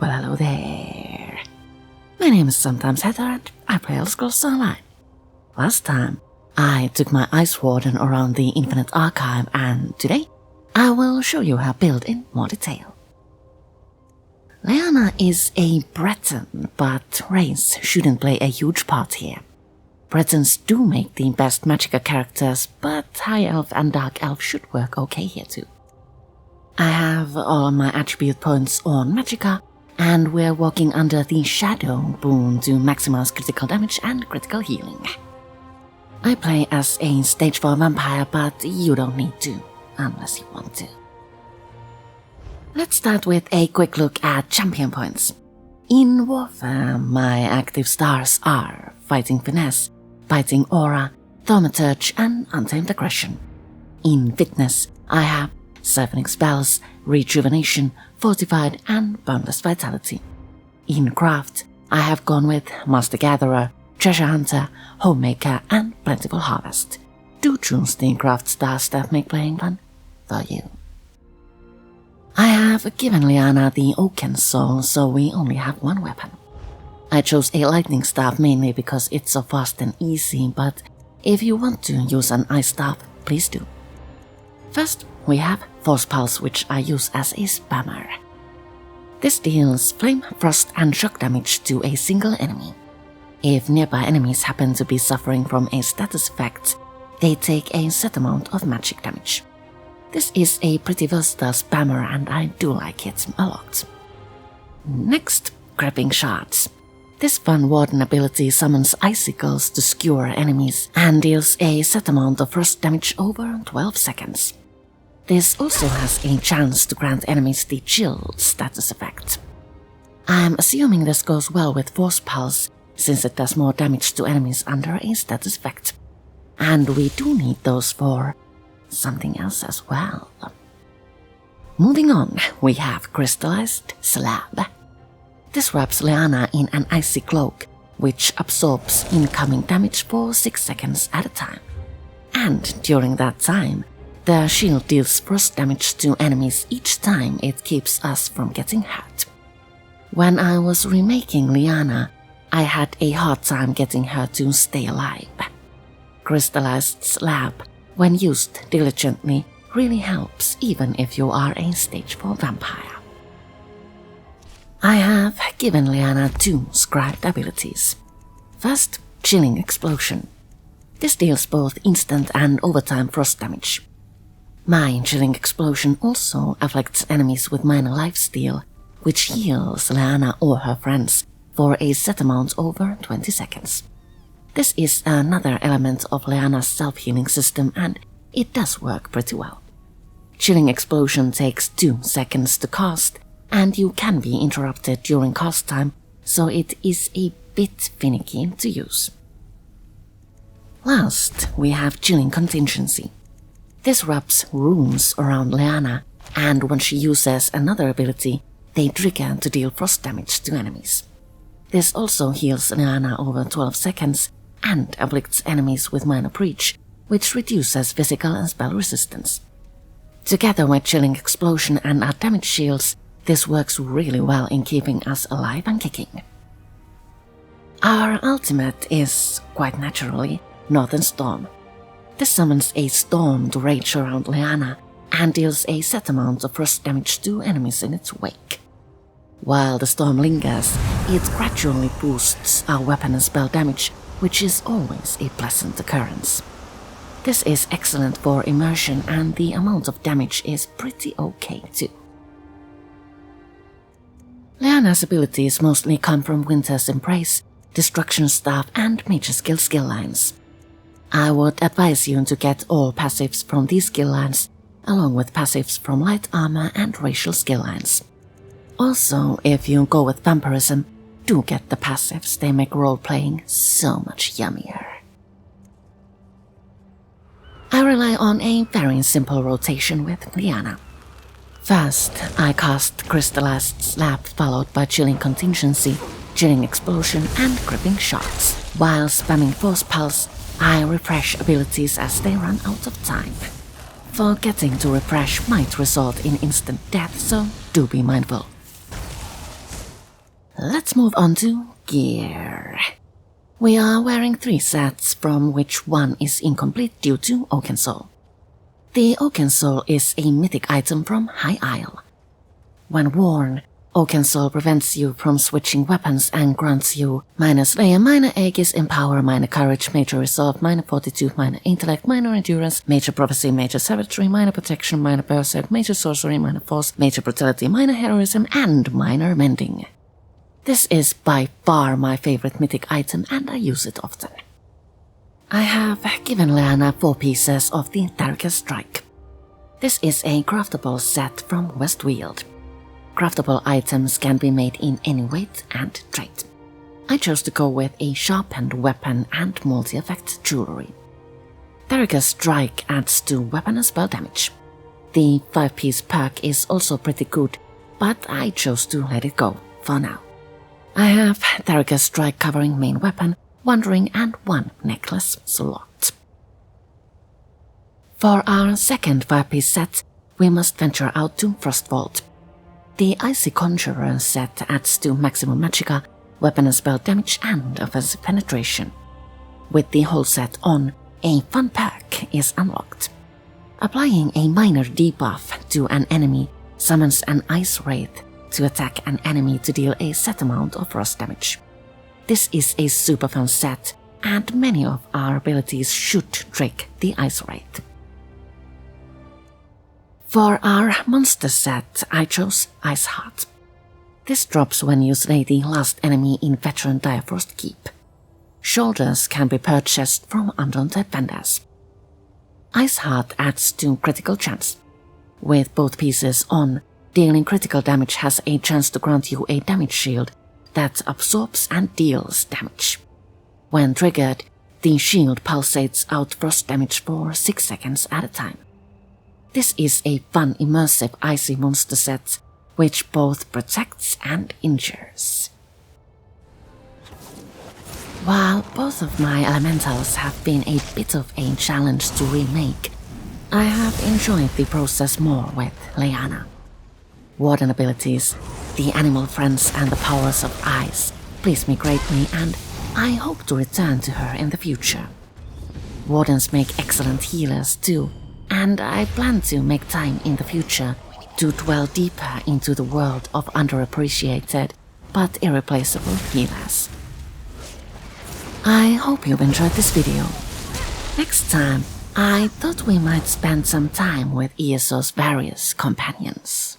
Well, hello there. My name is Sometimes Heather and I play Elder Scrolls Online. Last time, I took my Ice Warden around the Infinite Archive, and today, I will show you her build in more detail. Leana is a Breton, but race shouldn't play a huge part here. Bretons do make the best Magicka characters, but High Elf and Dark Elf should work okay here too. I have all my attribute points on Magicka, and we're walking under the Shadow boon to maximize critical damage and critical healing. I play as a stage 4 vampire, but you don't need to, unless you want to. Let's start with a quick look at champion points. In Warfare, my active stars are Fighting Finesse, Fighting Aura, Thaumaturge and Untamed Aggression. In Fitness, I have Siphoning Spells, Rejuvenation, Fortified and Boundless Vitality. In Craft, I have gone with Master Gatherer, Treasure Hunter, Homemaker and Plentiful Harvest. Do choose the craft stars that make playing fun for you. I have given Leana the Oakensoul, so we only have one weapon. I chose a lightning staff mainly because it's so fast and easy, but if you want to use an ice staff, please do. First, we have Force Pulse, which I use as a spammer. This deals flame, frost and shock damage to a single enemy. If nearby enemies happen to be suffering from a status effect, they take a set amount of magic damage. This is a pretty versatile spammer and I do like it a lot. Next, Gripping Shards. This fun Warden ability summons icicles to skewer enemies and deals a set amount of frost damage over 12 seconds. This also has a chance to grant enemies the Chill status effect. I'm assuming this goes well with Force Pulse, since it does more damage to enemies under a status effect. And we do need those for something else as well. Moving on, we have Crystallized Slab. This wraps Leana in an icy cloak, which absorbs incoming damage for 6 seconds at a time. And during that time, the shield deals frost damage to enemies each time it keeps us from getting hurt. When I was remaking Leana, I had a hard time getting her to stay alive. Crystallized Slab, when used diligently, really helps even if you are a stage 4 vampire. I have given Leana 2 Scribed Abilities. First, Chilling Explosion. This deals both instant and overtime frost damage. My Chilling Explosion also afflicts enemies with minor lifesteal, which heals Leana or her friends for a set amount over 20 seconds. This is another element of Leana's self-healing system and it does work pretty well. Chilling Explosion takes 2 seconds to cast and you can be interrupted during cast time, so it is a bit finicky to use. Last, we have Chilling Contingency. This wraps rooms around Leana, and when she uses another ability, they trigger to deal frost damage to enemies. This also heals Leana over 12 seconds and afflicts enemies with minor breach, which reduces physical and spell resistance. Together with Chilling Explosion and our damage shields, this works really well in keeping us alive and kicking. Our ultimate is, quite naturally, Northern Storm. This summons a storm to rage around Leana and deals a set amount of frost damage to enemies in its wake. While the storm lingers, it gradually boosts our weapon and spell damage, which is always a pleasant occurrence. This is excellent for Immersion and the amount of damage is pretty okay too. Leana's abilities mostly come from Winter's Embrace, Destruction Staff and Major skill lines. I would advise you to get all passives from these skill lines, along with passives from Light Armor and Racial skill lines. Also, if you go with Vampirism, do get the passives, they make role-playing so much yummier. I rely on a very simple rotation with Leana. First, I cast Crystallized Slab followed by Chilling Contingency, Chilling Explosion and Gripping Shots. While spamming Force Pulse, I refresh abilities as they run out of time. Forgetting to refresh might result in instant death, so do be mindful. Let's move on to gear. We are wearing 3 sets, from which one is incomplete due to Oakensoul. The Oakensoul is a mythic item from High Isle. When worn, Oakensoul prevents you from switching weapons and grants you minus Leia, minor Aegis, Empower, minor Courage, major Resolve, minor Fortitude, minor Intellect, minor Endurance, major Prophecy, major Savagery, minor Protection, minor Berserk, major Sorcery, minor Force, major Brutality, minor Heroism, and minor Mending. This is by far my favorite mythic item and I use it often. I have given Leana 4 pieces of the Darkest Strike. This is a craftable set from Westweald. Craftable items can be made in any weight and trait. I chose to go with a sharpened weapon and multi-effect jewelry. Darkest Strike adds to weapon and spell damage. The 5-piece perk is also pretty good, but I chose to let it go for now. I have Darkest Strike covering main weapon, Wandering, and 1 necklace slot. For our second 5-piece set, we must venture out to Frostvault. The Icy Conjurer set adds to maximum magicka, weapon and spell damage, and offensive penetration. With the whole set on, a fun perk is unlocked. Applying a minor debuff to an enemy summons an Ice Wraith to attack an enemy to deal a set amount of frost damage. This is a super fun set, and many of our abilities should trick the Ice Wraith. For our monster set, I chose Ice Heart. This drops when you slay the last enemy in Veteran Direfrost Keep. Shoulders can be purchased from undaunted vendors. Ice Heart adds to critical chance. With both pieces on, dealing critical damage has a chance to grant you a damage shield that absorbs and deals damage. When triggered, the shield pulsates out frost damage for 6 seconds at a time. This is a fun immersive icy monster set, which both protects and injures. While both of my elementals have been a bit of a challenge to remake, I have enjoyed the process more with Leana. Warden abilities, the animal friends and the powers of ice please me greatly, and I hope to return to her in the future. Wardens make excellent healers too, and I plan to make time in the future to dwell deeper into the world of underappreciated but irreplaceable healers. I hope you've enjoyed this video. Next time, I thought we might spend some time with ESO's various companions.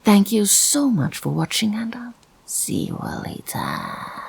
Thank you so much for watching, and I'll see you all later.